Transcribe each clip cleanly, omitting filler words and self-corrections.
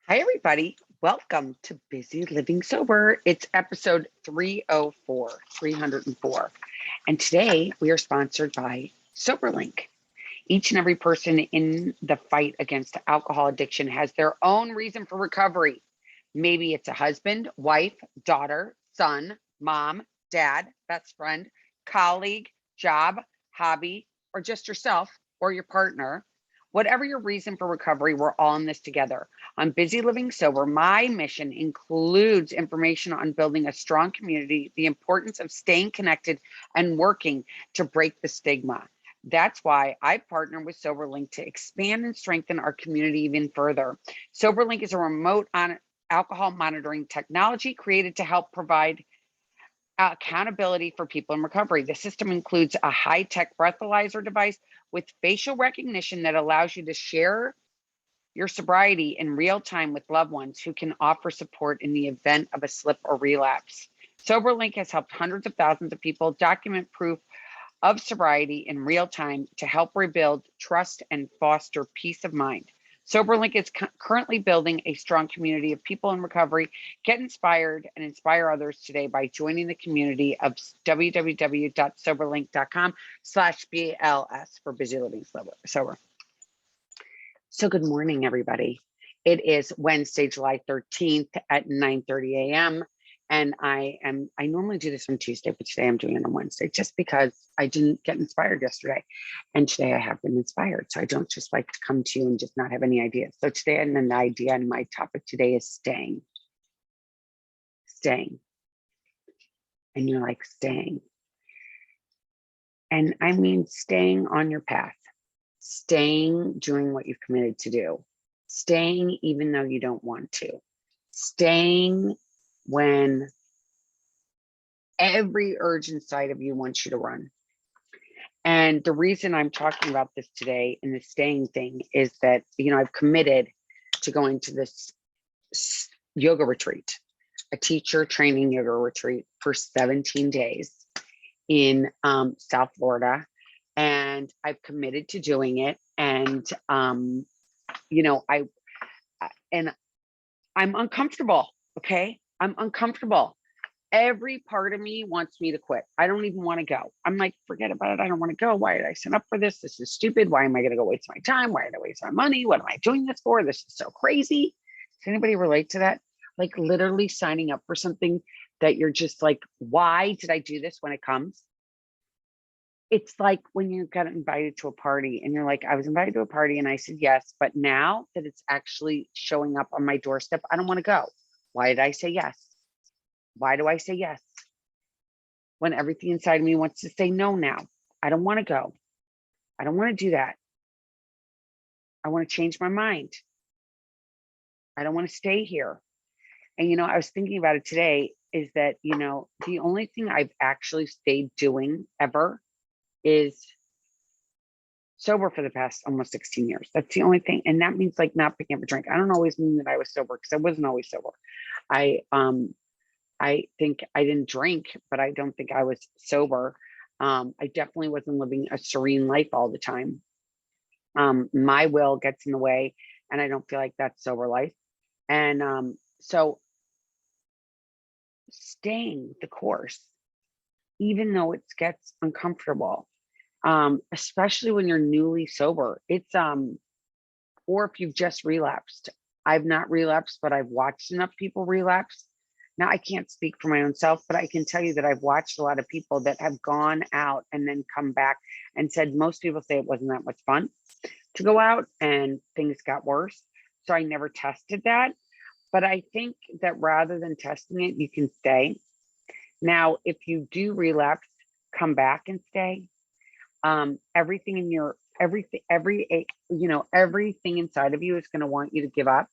Hi, everybody. Welcome to Busy Living Sober. It's episode 304, 304. And today we are sponsored by SoberLink. Each and every person in the fight against alcohol addiction has their own reason for recovery. Maybe it's a husband, wife, daughter, son, mom, dad, best friend, colleague, job, hobby, or just yourself or your partner. Whatever your reason for recovery, we're all in this together. On Busy Living Sober, my mission includes information on building a strong community, the importance of staying connected and working to break the stigma. That's why I partner with SoberLink to expand and strengthen our community even further. SoberLink is a remote alcohol monitoring technology created to help provide accountability for people in recovery. The system includes a high-tech breathalyzer device with facial recognition that allows you to share your sobriety in real time with loved ones who can offer support in the event of a slip or relapse. SoberLink has helped hundreds of thousands of people document proof of sobriety in real time to help rebuild trust and foster peace of mind. SoberLink is currently building a strong community of people in recovery. Get inspired and inspire others today by joining the community of www.soberlink.com/BLS for Busy Living Sober. So good morning, everybody. It is Wednesday, July 13th at 9:30 a.m. And I normally do this on Tuesday, but today I'm doing it on Wednesday just because I didn't get inspired yesterday. And today I have been inspired. So I don't just like to come to you and just not have any ideas. So today I have an idea, and my topic today is staying. Staying. And you're like, staying. And I mean staying on your path. Staying doing what you've committed to do. Staying even though you don't want to. Staying when every urge inside of you wants you to run. And the reason I'm talking about this today and the staying thing is that, I've committed to going to this yoga retreat, a teacher training yoga retreat for 17 days in South Florida. And I've committed to doing it. And, I'm uncomfortable. Okay. I'm uncomfortable. Every part of me wants me to quit. I don't even want to go. I'm like, forget about it. I don't want to go. Why did I sign up for this? This is stupid. Why am I going to go waste my time? Why did I waste my money? What am I doing this for? This is so crazy. Does anybody relate to that? Like literally signing up for something that you're just like, why did I do this when it comes? It's like when you got invited to a party and you're like, I was invited to a party and I said yes, but now that it's actually showing up on my doorstep, I don't want to go. Why did I say yes? Why do I say yes? When everything inside of me wants to say no now. I don't want to go. I don't want to do that. I want to change my mind. I don't want to stay here. And, I was thinking about it today is that, the only thing I've actually stayed doing ever is sober for the past almost 16 years. That's the only thing. And that means like not picking up a drink. I don't always mean that I was sober because I wasn't always sober. I think I didn't drink, but I don't think I was sober. I definitely wasn't living a serene life all the time. My will gets in the way, and I don't feel like that's sober life. And so staying the course, even though it gets uncomfortable, especially when you're newly sober, or if you've just relapsed. I've not relapsed, but I've watched enough people relapse. Now, I can't speak for my own self, but I can tell you that I've watched a lot of people that have gone out and then come back and said, most people say it wasn't that much fun to go out and things got worse. So I never tested that. But I think that rather than testing it, you can stay. Now, if you do relapse, come back and stay. Everything inside of you is going to want you to give up.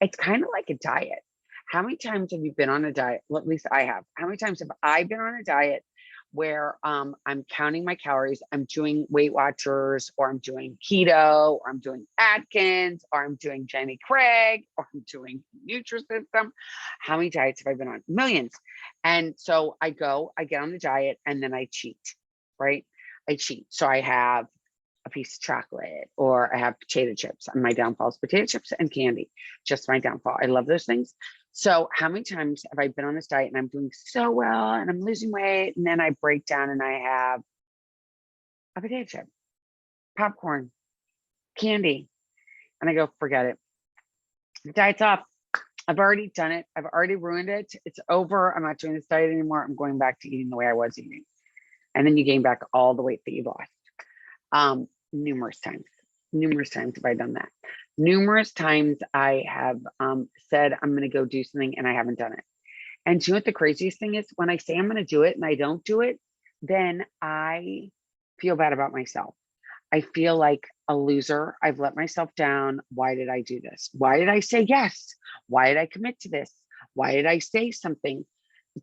It's kind of like a diet. How many times have you been on a diet? Well, at least I have. How many times have I been on a diet where I'm counting my calories, I'm doing Weight Watchers, or I'm doing keto, or I'm doing Atkins, or I'm doing Jenny Craig, or I'm doing Nutrisystem? How many diets have I been on? Millions. And so I get on the diet, and then I cheat, right? I cheat. So I have a piece of chocolate, or I have potato chips. And my downfall is potato chips and candy. Just my downfall. I love those things. So how many times have I been on this diet and I'm doing so well and I'm losing weight, and then I break down and I have a potato chip, popcorn, candy, and I go, forget it. The diet's off. I've already done it. I've already ruined it. It's over. I'm not doing this diet anymore. I'm going back to eating the way I was eating. And then you gain back all the weight that you lost. Numerous times have I done that. Numerous times I have said I'm going to go do something and I haven't done it. And do you know what the craziest thing is? When I say I'm going to do it and I don't do it, then I feel bad about myself. I feel like a loser. I've let myself down. Why did I do this? Why did I say yes? Why did I commit to this? Why did I say something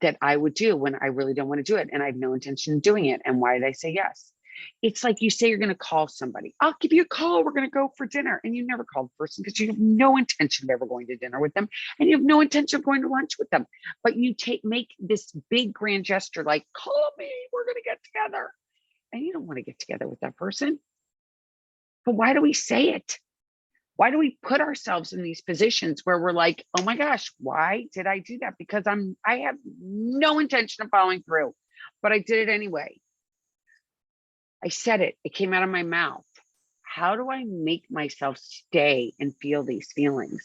that I would do when I really don't want to do it and I have no intention of doing it? And why did I say yes? It's like you say you're going to call somebody. I'll give you a call. We're going to go for dinner. And you never call the person because you have no intention of ever going to dinner with them. And you have no intention of going to lunch with them. But you make this big grand gesture like, call me, we're going to get together. And you don't want to get together with that person. But why do we say it? Why do we put ourselves in these positions where we're like, oh my gosh, why did I do that? Because I have no intention of following through, but I did it anyway. I said it, it came out of my mouth. How do I make myself stay and feel these feelings?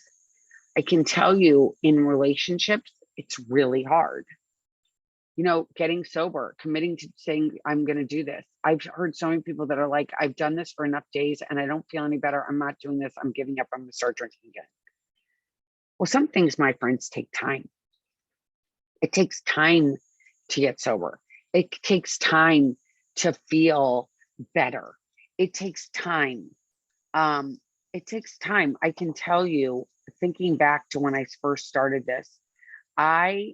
I can tell you in relationships, it's really hard. You know, getting sober, committing to saying, I'm going to do this. I've heard so many people that are like, I've done this for enough days and I don't feel any better. I'm not doing this. I'm giving up. I'm going to start drinking again. Well, some things, my friends, take time. It takes time to get sober. It takes time to feel better. It takes time. It takes time. I can tell you, thinking back to when I first started this, I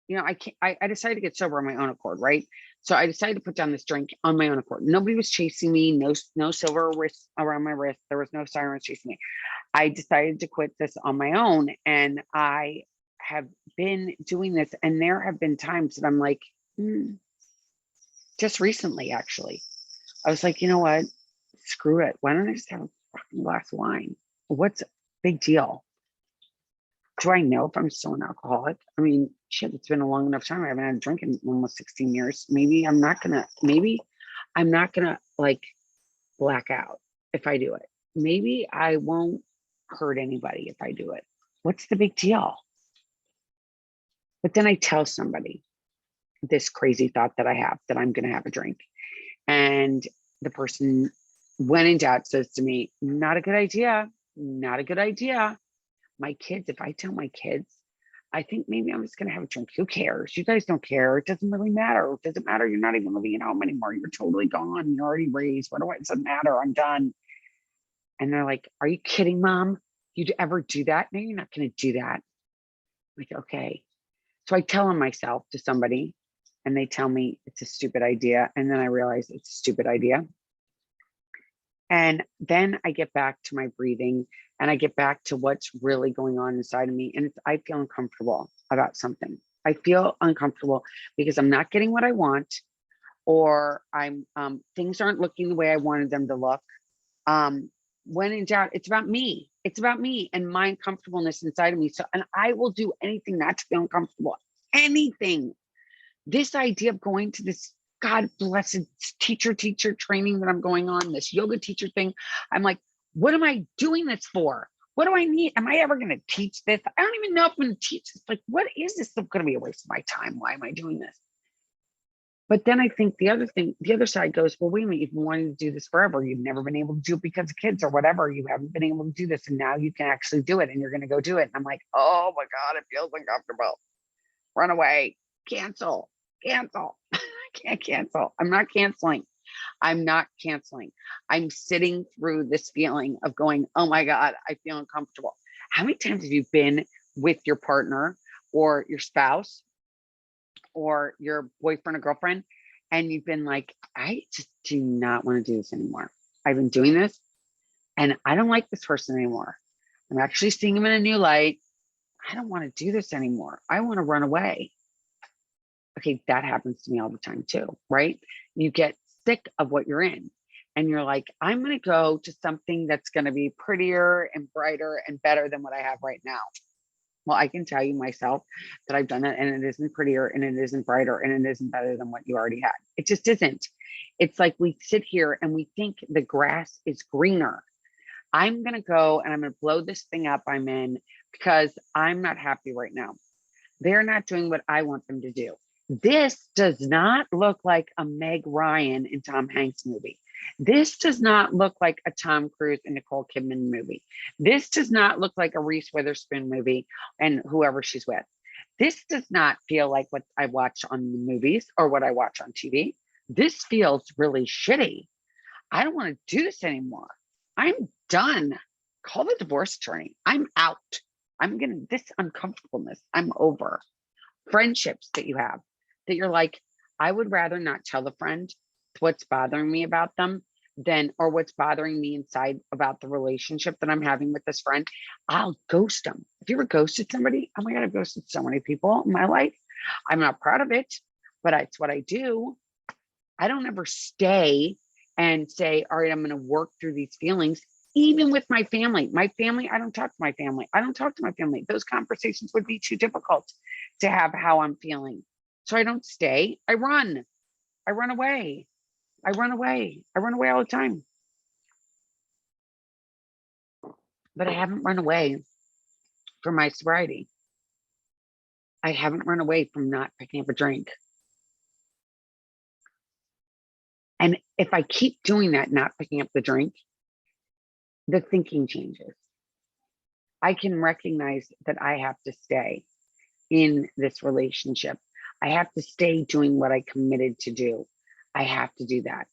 decided to get sober on my own accord, right? So I decided to put down this drink on my own accord. Nobody was chasing me, no silver wrist around my wrist. There was no sirens chasing me. I decided to quit this on my own. And I have been doing this. And there have been times that I'm like, just recently, actually, I was like, you know what? Screw it. Why don't I just have a fucking glass of wine? What's a big deal? Do I know if I'm still an alcoholic? I mean, shit, it's been a long enough time. I haven't had a drink in almost 16 years. Maybe I'm not gonna like black out if I do it. Maybe I won't hurt anybody if I do it. What's the big deal? But then I tell somebody this crazy thought that I have that I'm gonna have a drink. And the person, when in doubt, says to me, not a good idea, not a good idea. My kids, if I tell my kids, I think maybe I'm just going to have a drink. Who cares? You guys don't care. It doesn't really matter. It doesn't matter. You're not even living at home anymore. You're totally gone. You're already raised. It doesn't matter. I'm done. And they're like, are you kidding, Mom? You'd ever do that? No, you're not going to do that. I'm like, okay. So I tell myself to somebody and they tell me it's a stupid idea. And then I realize it's a stupid idea. And then I get back to my breathing and I get back to what's really going on inside of me. And I feel uncomfortable about something. I feel uncomfortable because I'm not getting what I want, or things aren't looking the way I wanted them to look. When in doubt, it's about me. It's about me and my uncomfortableness inside of me. So, and I will do anything not to feel uncomfortable. Anything. This idea of going to this God blessed teacher training that I'm going on, this yoga teacher thing. I'm like, what am I doing this for? What do I need? Am I ever going to teach this? I don't even know if I'm going to teach this. Like, what is this going to be a waste of my time? Why am I doing this? But then I think the other side goes, well, wait a minute, you've been wanting to do this forever. You've never been able to do it because of kids or whatever. You haven't been able to do this. And now you can actually do it and you're going to go do it. And I'm like, oh my God, it feels uncomfortable. Run away, cancel. I can't cancel. I'm not canceling. I'm sitting through this feeling of going, oh my God, I feel uncomfortable. How many times have you been with your partner or your spouse or your boyfriend or girlfriend and you've been like, I just do not want to do this anymore. I've been doing this and I don't like this person anymore. I'm actually seeing him in a new light. I don't want to do this anymore. I want to run away. Okay, that happens to me all the time too, right? You get sick of what you're in and you're like, I'm going to go to something that's going to be prettier and brighter and better than what I have right now. Well, I can tell you myself that I've done it, and it isn't prettier and it isn't brighter and it isn't better than what you already had. It just isn't. It's like we sit here and we think the grass is greener. I'm going to go and I'm going to blow this thing up I'm in because I'm not happy right now. They're not doing what I want them to do. This does not look like a Meg Ryan and Tom Hanks movie. This does not look like a Tom Cruise and Nicole Kidman movie. This does not look like a Reese Witherspoon movie and whoever she's with. This does not feel like what I watch on the movies or what I watch on TV. This feels really shitty. I don't want to do this anymore. I'm done. Call the divorce attorney. I'm out. I'm getting this uncomfortableness. I'm over. Friendships that you have that you're like, I would rather not tell the friend what's bothering me about them than, or what's bothering me inside about the relationship that I'm having with this friend. I'll ghost them. Have you ever ghosted somebody? Oh my God, I've ghosted so many people in my life. I'm not proud of it, but it's what I do. I don't ever stay and say, all right, I'm going to work through these feelings. Even with my family, I don't talk to my family. I don't talk to my family. Those conversations would be too difficult to have how I'm feeling. So I don't stay. I run. I run away. I run away. I run away all the time. But I haven't run away from my sobriety. I haven't run away from not picking up a drink. And if I keep doing that, not picking up the drink, the thinking changes. I can recognize that I have to stay in this relationship. I have to stay doing what I committed to do. I have to do that.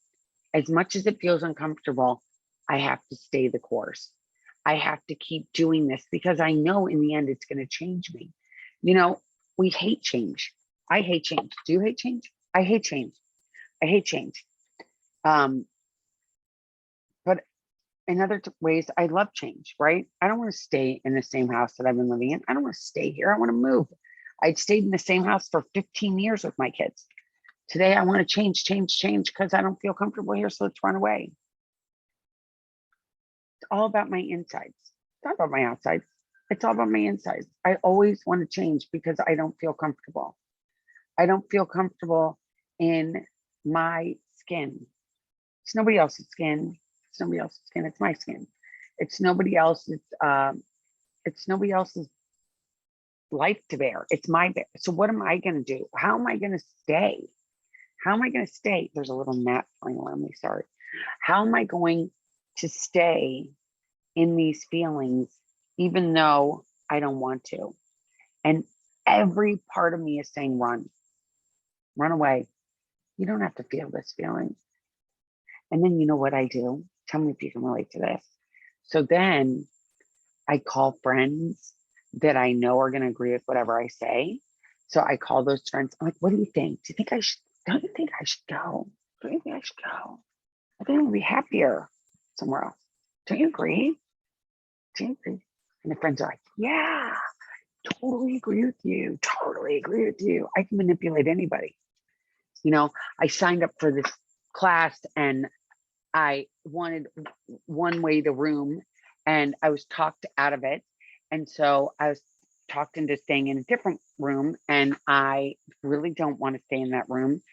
As much as it feels uncomfortable, I have to stay the course. I have to keep doing this because I know in the end it's going to change me. You know, we hate change. I hate change. Do you hate change? I hate change. I hate change. But in other ways, I love change, right? I don't want to stay in the same house that I've been living in. I don't want to stay here. I want to move. I'd stayed in the same house for 15 years with my kids. Today, I want to change because I don't feel comfortable here. So let's run away. It's all about my insides. It's not about my outsides. It's all about my insides. I always want to change because I don't feel comfortable. I don't feel comfortable in my skin. It's nobody else's skin. It's nobody else's skin. It's my skin. It's nobody else's. It's nobody else's life to bear. It's my bear. So what am I going to do? How am I going to stay? How am I going to stay? There's a little gnat flying around me. Sorry. How am I going to stay in these feelings, even though I don't want to? And every part of me is saying, run away. You don't have to feel this feeling. And then you know what I do? Tell me if you can relate to this. So then I call friends that I know are going to agree with whatever I say. So I call those friends. I'm like, what do you think? Do you think I should? Don't you think I should go? Don't you think I should go? I think I'll be happier somewhere else. Don't you agree? Do you agree? And the friends are like, yeah, totally agree with you. Totally agree with you. I can manipulate anybody. You know, I signed up for this class and I wanted one way to room and I was talked out of it. And so I was talked into staying in a different room and I really don't want to stay in that room.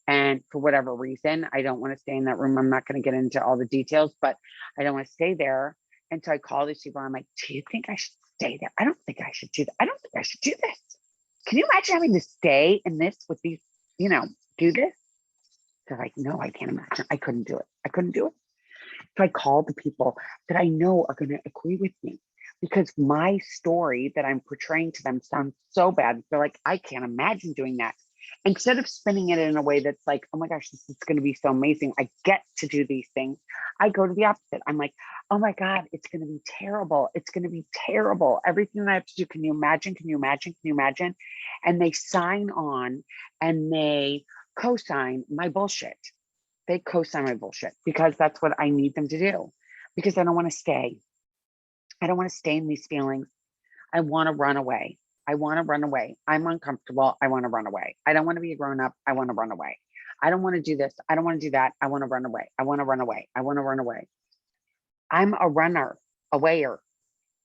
And for whatever reason, I don't want to stay in that room. I'm not going to get into all the details, but I don't want to stay there. And so I call these people. I'm like, do you think I should stay there? I don't think I should do that. I don't think I should do this. Can you imagine having to stay in this with these, do this? They're like, no, I can't imagine. I couldn't do it. I couldn't do it. So I called the people that I know are going to agree with me because my story that I'm portraying to them sounds so bad. They're like, I can't imagine doing that. Instead of spinning it in a way that's like, oh my gosh, this is going to be so amazing. I get to do these things. I go to the opposite. I'm like, oh my God, it's going to be terrible. It's going to be terrible. Everything that I have to do. Can you imagine? Can you imagine? Can you imagine? And they sign on and they co-sign my bullshit. They co-sign my bullshit because that's what I need them to do because I don't want to stay. I don't want to stay in these feelings. I want to run away. I want to run away. I'm uncomfortable. I want to run away. I don't want to be a grown up. I want to run away. I don't want to do this. I don't want to do that. I want to run away. I want to run away. I want to run away. I'm a runner, a wayer.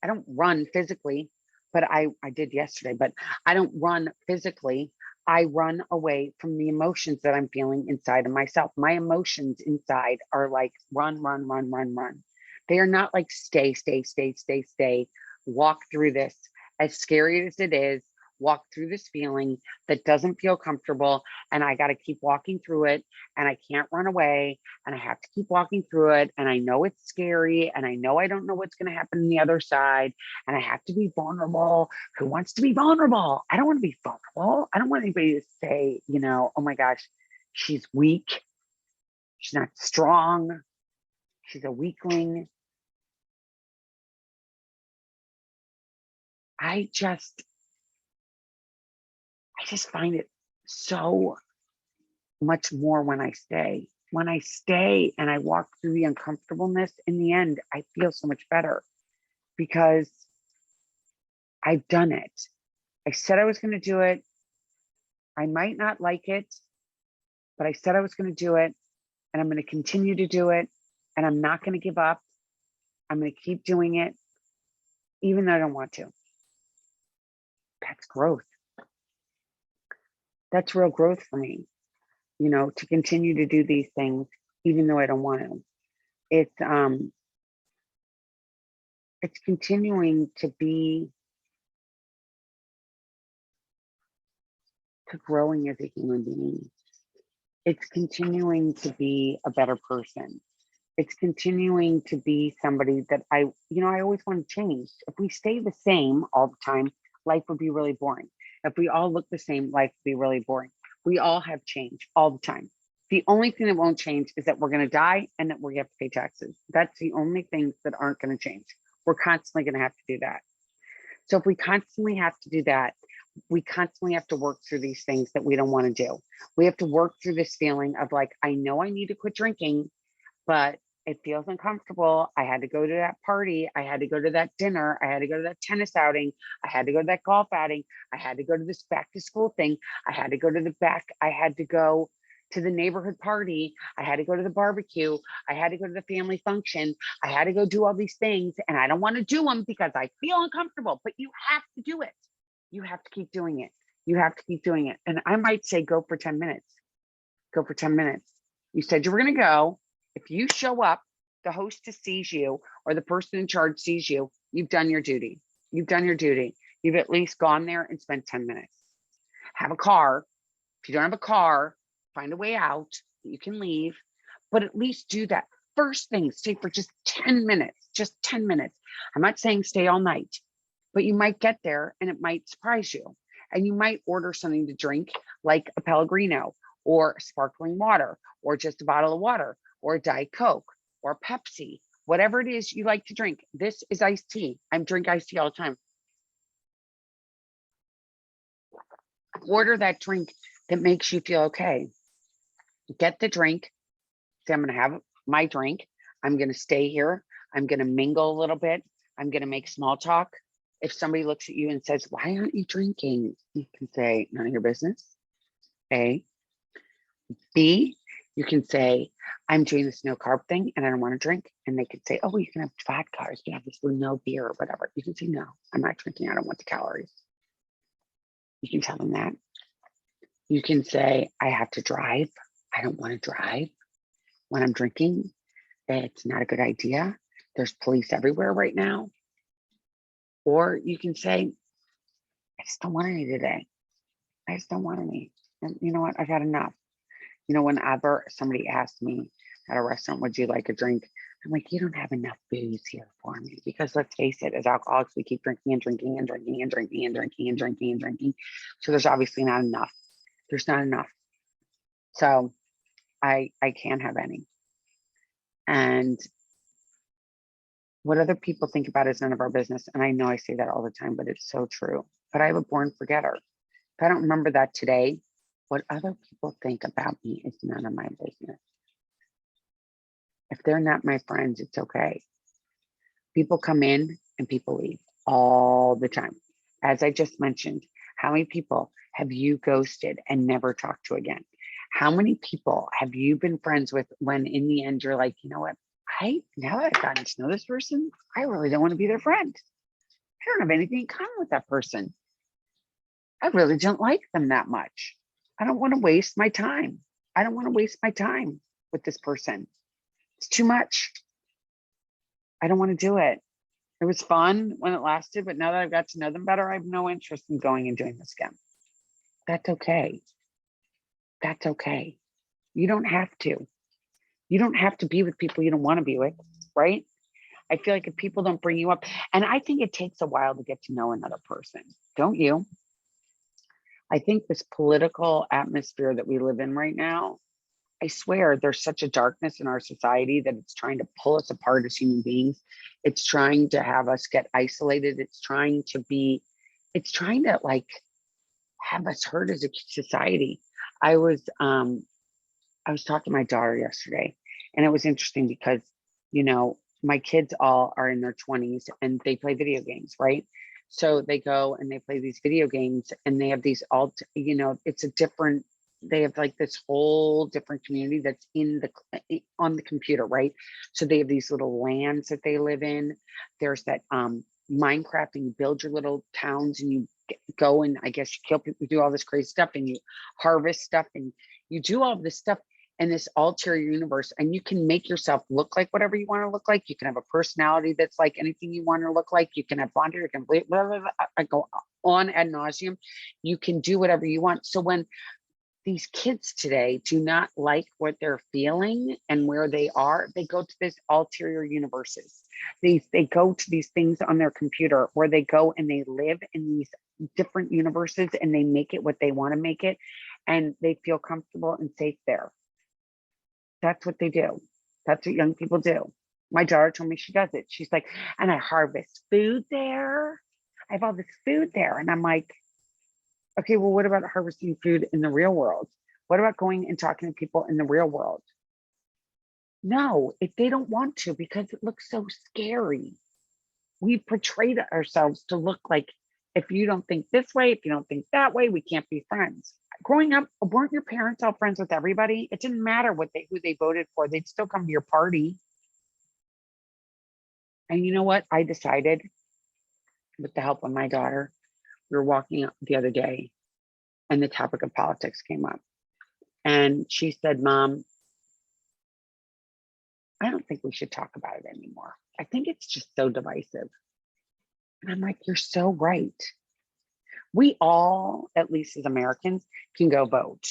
I don't run physically, but I did yesterday, but I don't run physically. I run away from the emotions that I'm feeling inside of myself. My emotions inside are like run, run, run, run, run. They are not like stay, stay, stay, stay, stay. Walk through this. As scary as it is, walk through this feeling that doesn't feel comfortable. And I got to keep walking through it. And I can't run away. And I have to keep walking through it. And I know it's scary. And I know I don't know what's going to happen on the other side. And I have to be vulnerable. Who wants to be vulnerable? I don't want to be vulnerable. I don't want anybody to say, you know, oh my gosh, she's weak. She's not strong. She's a weakling. I just find it so much more when I stay. When I stay and I walk through the uncomfortableness, in the end, I feel so much better because I've done it. I said I was going to do it. I might not like it, but I said I was going to do it, and I'm going to continue to do it, and I'm not going to give up. I'm going to keep doing it, even though I don't want to. That's growth. That's real growth for me, you know, to continue to do these things, even though I don't want to. It's continuing to growing as a human being. It's continuing to be a better person. It's continuing to be somebody that I always want to change. If we stay the same all the time, life would be really boring. If we all look the same, life would be really boring. We all have change all the time. The only thing that won't change is that we're going to die and that we're going to have to pay taxes. That's the only things that aren't going to change. We're constantly going to have to do that. So if we constantly have to do that, we constantly have to work through these things that we don't want to do. We have to work through this feeling of like, I know I need to quit drinking, but it feels uncomfortable. I had to go to that party. I had to go to that dinner. I had to go to that tennis outing. I had to go to that golf outing. I had to go to this back to school thing. I had to go to the neighborhood party. I had to go to the barbecue. I had to go to the family function. I had to go do all these things. And I don't want to do them because I feel uncomfortable, but you have to do it. You have to keep doing it. You have to keep doing it. And I might say, go for 10 minutes. Go for 10 minutes. You said you were going to go. If you show up, the hostess sees you or the person in charge sees you, you've done your duty. You've done your duty. You've at least gone there and spent 10 minutes. Have a car. If you don't have a car, find a way out that you can leave, but at least do that. First thing, stay for just 10 minutes, just 10 minutes. I'm not saying stay all night, but you might get there and it might surprise you. And you might order something to drink like a Pellegrino or sparkling water or just a bottle of water or a Diet Coke or Pepsi, whatever it is you like to drink. This is iced tea. I drink iced tea all the time. Order that drink that makes you feel okay. Get the drink. Say, I'm going to have my drink. I'm going to stay here. I'm going to mingle a little bit. I'm going to make small talk. If somebody looks at you and says, why aren't you drinking? You can say, none of your business. A. B, you can say, I'm doing this no carb thing and I don't want to drink. And they could say, oh, well, you can have vodka or you can have this with no beer or whatever. You can say, no, I'm not drinking. I don't want the calories. You can tell them that. You can say, I have to drive. I don't want to drive when I'm drinking. It's not a good idea. There's police everywhere right now. Or you can say, I just don't want any today. I just don't want any. And you know what? I've had enough. You know, whenever somebody asks me at a restaurant, would you like a drink? I'm like, you don't have enough booze here for me. Because let's face it, as alcoholics, we keep drinking and drinking and drinking and drinking and drinking and drinking and drinking. So there's obviously not enough. There's not enough. So I can't have any. And what other people think about is none of our business. And I know I say that all the time, but it's so true. But I'm a born forgetter. If I don't remember that today, what other people think about me is none of my business. If they're not my friends, it's okay. People come in and people leave all the time. As I just mentioned, how many people have you ghosted and never talked to again? How many people have you been friends with when in the end you're like, you know what? Now that I've gotten to know this person, I really don't want to be their friend. I don't have anything in common with that person. I really don't like them that much. I don't want to waste my time. I don't want to waste my time with this person. It's too much. I don't want to do it. It was fun when it lasted, but now that I've got to know them better, I have no interest in going and doing this again. That's okay. That's okay. You don't have to. You don't have to be with people you don't want to be with, right? I feel like if people don't bring you up, and I think it takes a while to get to know another person, don't you? I think this political atmosphere that we live in right now, I swear there's such a darkness in our society that it's trying to pull us apart as human beings. It's trying to have us get isolated. It's trying to like have us hurt as a society. I was talking to my daughter yesterday, and it was interesting because, my kids all are in their 20s and they play video games, right? So they go and they play these video games and they have these they have like this whole different community that's on the computer, right? So they have these little lands that they live in. There's that Minecraft, and you build your little towns and you go and I guess you kill people, do all this crazy stuff, and you harvest stuff and you do all this stuff in this ulterior universe, and you can make yourself look like whatever you want to look like. You can have a personality that's like anything you want to look like. You can have blonde hair, you can blah, blah, blah, blah. I go on ad nauseum. You can do whatever you want. So when these kids today do not like what they're feeling and where they are, they go to this ulterior universes. They go to these things on their computer where they go and they live in these different universes and they make it what they want to make it, and they feel comfortable and safe there. That's what they do. That's what young people do. My daughter told me she does it. She's like, and I harvest food there. I have all this food there. And I'm like, okay, well, what about harvesting food in the real world? What about going and talking to people in the real world? No, if they don't want to, because it looks so scary. We portrayed ourselves to look like, if you don't think this way, if you don't think that way, we can't be friends. Growing up, weren't your parents all friends with everybody? It didn't matter who they voted for. They'd still come to your party. And you know what? I decided, with the help of my daughter, we were walking up the other day and the topic of politics came up. And she said, Mom, I don't think we should talk about it anymore. I think it's just so divisive. And I'm like, you're so right. We all, at least as Americans, can go vote.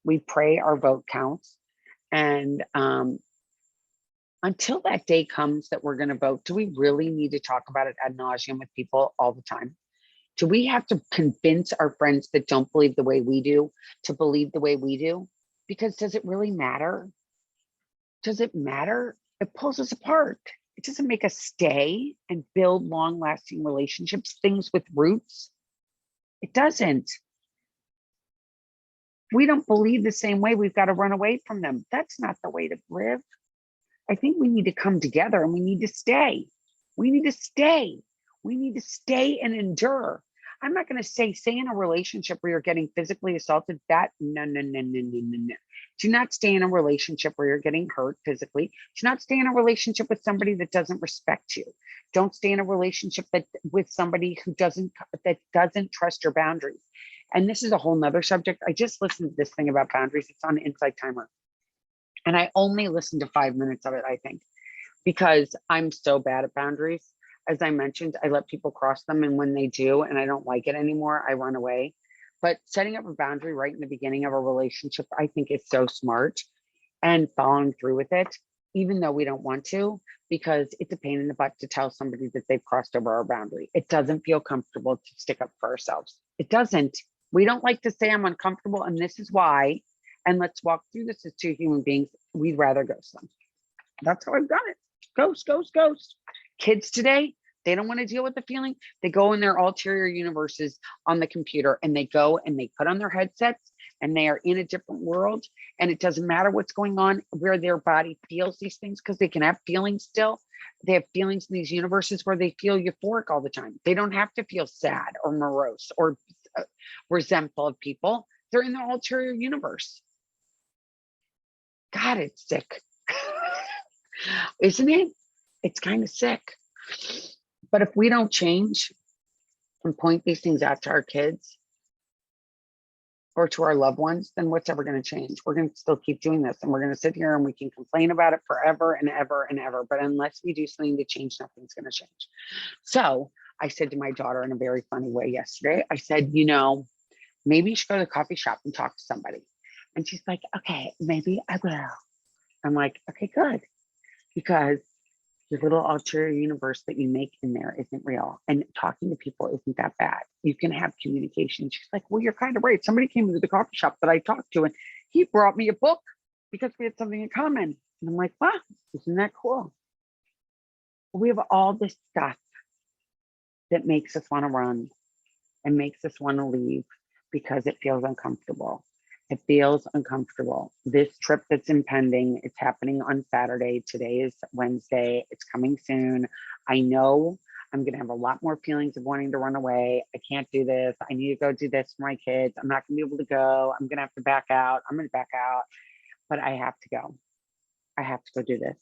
We pray our vote counts. And until that day comes that we're going to vote, do we really need to talk about it ad nauseum with people all the time? Do we have to convince our friends that don't believe the way we do to believe the way we do? Because does it really matter? Does it matter? It pulls us apart. It doesn't make us stay and build long-lasting relationships, things with roots. It doesn't. We don't believe the same way, we've got to run away from them. That's not the way to live. I think we need to come together and we need to stay. We need to stay. We need to stay and endure. I'm not going to say stay in a relationship where you're getting physically assaulted. No. Do not stay in a relationship where you're getting hurt physically. Do not stay in a relationship with somebody that doesn't respect you. Don't stay in a relationship with somebody that doesn't trust your boundaries. And this is a whole nother subject. I just listened to this thing about boundaries. It's on Insight Timer. And I only listened to 5 minutes of it, I think, because I'm so bad at boundaries. As I mentioned, I let people cross them. And when they do, and I don't like it anymore, I run away. But setting up a boundary right in the beginning of a relationship, I think is so smart, and following through with it, even though we don't want to, because it's a pain in the butt to tell somebody that they've crossed over our boundary. It doesn't feel comfortable to stick up for ourselves. It doesn't. We don't like to say I'm uncomfortable and this is why. And let's walk through this as two human beings. We'd rather ghost them. That's how I've done it. Ghost, ghost, ghost. Kids today, they don't want to deal with the feeling. They go in their ulterior universes on the computer and they go and they put on their headsets and they are in a different world. And it doesn't matter what's going on, where their body feels these things, because they can have feelings still. They have feelings in these universes where they feel euphoric all the time. They don't have to feel sad or morose or resentful of people. They're in their ulterior universe. God, it's sick. Isn't it? It's kind of sick. But if we don't change and point these things out to our kids or to our loved ones, then what's ever going to change? We're going to still keep doing this, and we're going to sit here and we can complain about it forever and ever and ever. But unless we do something to change, nothing's going to change. So I said to my daughter in a very funny way yesterday, I said, maybe you should go to the coffee shop and talk to somebody. And she's like, okay, maybe I will. I'm like, okay, good. Because your little ulterior universe that you make in there isn't real. And talking to people isn't that bad. You can have communication. She's like, well, you're kind of right. Somebody came into the coffee shop that I talked to and he brought me a book because we had something in common. And I'm like, wow, isn't that cool? We have all this stuff that makes us want to run and makes us want to leave because it feels uncomfortable. It feels uncomfortable. This trip that's impending, it's happening on Saturday. Today is Wednesday. It's coming soon. I know I'm going to have a lot more feelings of wanting to run away. I can't do this. I need to go do this for my kids. I'm not going to be able to go. I'm going to have to back out. I'm going to back out, but I have to go. I have to go do this.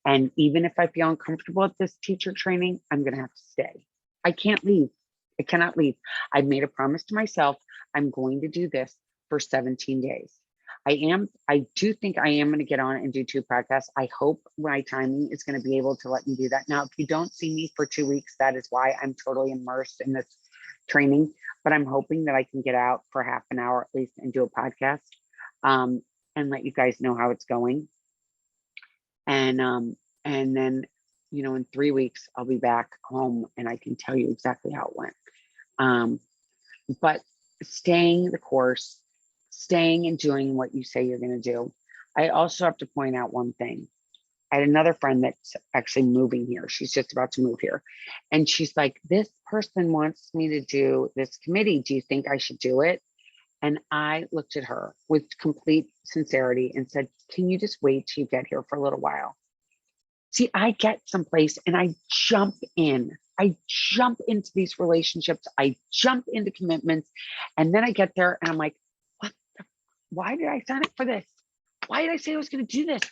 And even if I feel uncomfortable at this teacher training, I'm going to have to stay. I can't leave. I cannot leave. I've made a promise to myself. I'm going to do this for 17 days. I do think I am going to get on and do 2 podcasts. I hope my timing is going to be able to let me do that. Now, if you don't see me for 2 weeks, that is why I'm totally immersed in this training, but I'm hoping that I can get out for half an hour at least and do a podcast, and let you guys know how it's going. And then, in 3 weeks, I'll be back home and I can tell you exactly how it went. But staying the course, staying and doing what you say you're going to do. I also have to point out one thing. I had another friend that's actually moving here. She's just about to move here. And she's like, this person wants me to do this committee. Do you think I should do it? And I looked at her with complete sincerity and said, can you just wait till you get here for a little while? See, I get someplace and I jump in. I jump into these relationships. I jump into commitments. And then I get there and I'm like, why did I sign up for this? Why did I say I was going to do this?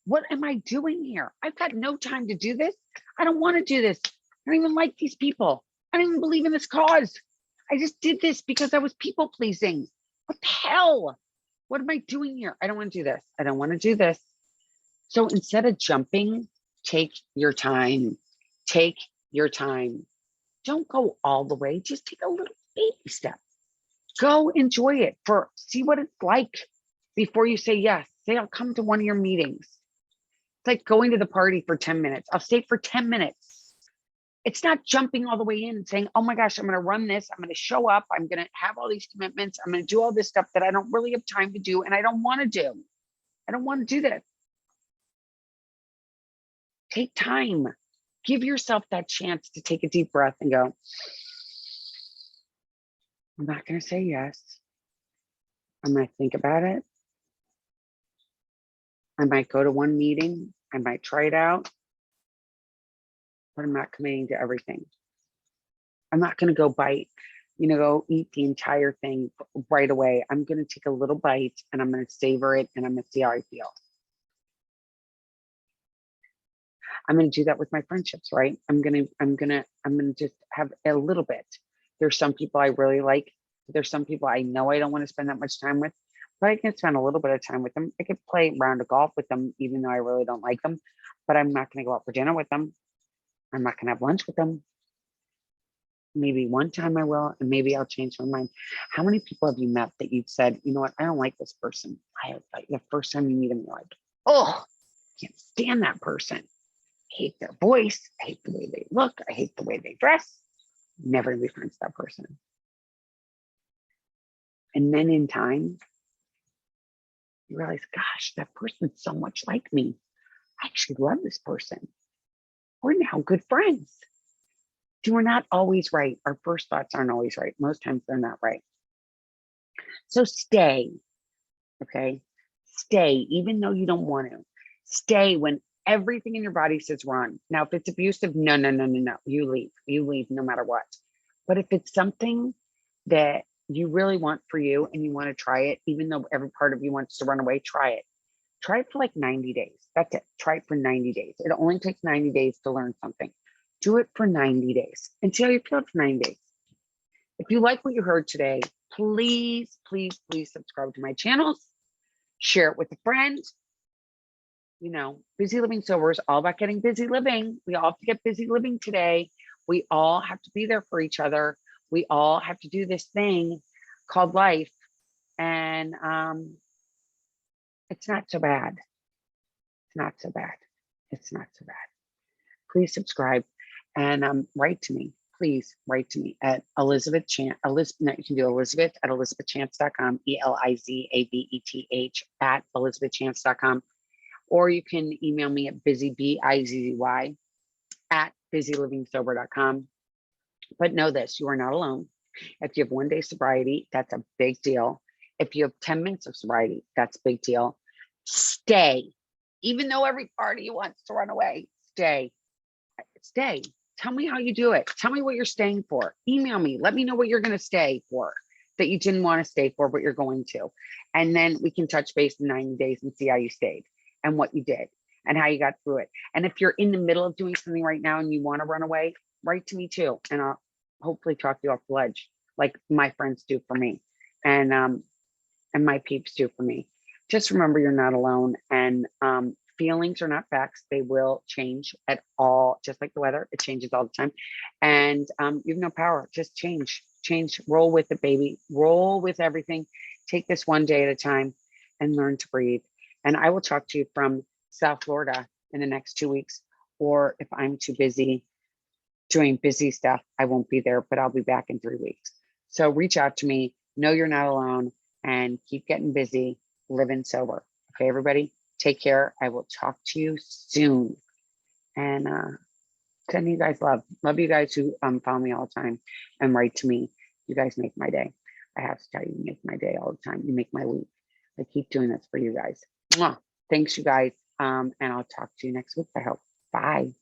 What am I doing here? I've got no time to do this. I don't want to do this. I don't even like these people. I don't even believe in this cause. I just did this because I was people pleasing. What the hell? What am I doing here? I don't want to do this. I don't want to do this. So instead of jumping, take your time. Take your time. Don't go all the way. Just take a little baby step. Go enjoy it see what it's like before you say yes. Say, I'll come to one of your meetings. It's like going to the party for 10 minutes. I'll stay for 10 minutes. It's not jumping all the way in and saying, oh my gosh, I'm going to run this. I'm going to show up. I'm going to have all these commitments. I'm going to do all this stuff that I don't really have time to do. And I don't want to do. I don't want to do this. Take time. Give yourself that chance to take a deep breath and go, I'm not going to say yes. I'm going to think about it. I might go to one meeting. I might try it out, but I'm not committing to everything. I'm not going to go eat the entire thing right away. I'm going to take a little bite and I'm going to savor it and I'm going to see how I feel. I'm going to do that with my friendships, right? I'm going to just have a little bit. There's some people I really like. There's some people I know I don't want to spend that much time with, but I can spend a little bit of time with them. I could play a round of golf with them, even though I really don't like them, but I'm not going to go out for dinner with them. I'm not going to have lunch with them. Maybe one time I will, and maybe I'll change my mind. How many people have you met that you've said, you know what, I don't like this person. The first time you meet them, you're like, oh, I can't stand that person. I hate their voice. I hate the way they look. I hate the way they dress. Never be friends with that person. And then in time, you realize, gosh, that person's so much like me. I actually love this person. We're now good friends. See, we're not always right. Our first thoughts aren't always right. Most times they're not right. So stay, okay? Stay, even though you don't want to. Stay when everything in your body says run. Now, if it's abusive, no. You leave no matter what. But if it's something that you really want for you and you want to try it, even though every part of you wants to run away, try it. Try it for like 90 days. That's it. Try it for 90 days. It only takes 90 days to learn something. Do it for 90 days and see how you feel for 90 days. If you like what you heard today, please, please, please subscribe to my channels. Share it with a friend. You know, Busy Living Sober is all about getting busy living. We all have to get busy living today. We all have to be there for each other. We all have to do this thing called life. And it's not so bad. It's not so bad. It's not so bad. Please subscribe and write to me. Please write to me at Elizabeth Chance. No, you can do Elizabeth at elizabethchance.com, ELIZABETH at elizabethchance.com. Or you can email me at Bizzy, BIZZY, at busylivingsober.com. But know this, you are not alone. If you have 1 day sobriety, that's a big deal. If you have 10 minutes of sobriety, that's a big deal. Stay. Even though every part of you wants to run away, stay. Stay. Tell me how you do it. Tell me what you're staying for. Email me. Let me know what you're going to stay for that you didn't want to stay for, but you're going to. And then we can touch base in 90 days and see how you stayed and what you did and how you got through it. And if you're in the middle of doing something right now and you want to run away, write to me too. And I'll hopefully talk you off the ledge like my friends do for me and my peeps do for me. Just remember you're not alone, and feelings are not facts. They will change at all, just like the weather. It changes all the time. And you have no power. Just change, roll with it, baby. Roll with everything. Take this 1 day at a time and learn to breathe. And I will talk to you from South Florida in the next 2 weeks. Or if I'm too busy doing busy stuff, I won't be there, but I'll be back in 3 weeks. So reach out to me. Know you're not alone and keep getting busy, living sober. Okay, everybody? Take care. I will talk to you soon. And sending you guys love. Love you guys who follow me all the time and write to me. You guys make my day. I have to tell you, you make my day all the time. You make my week. I keep doing this for you guys. Mwah. Thanks, you guys. And I'll talk to you next week, I hope. Bye.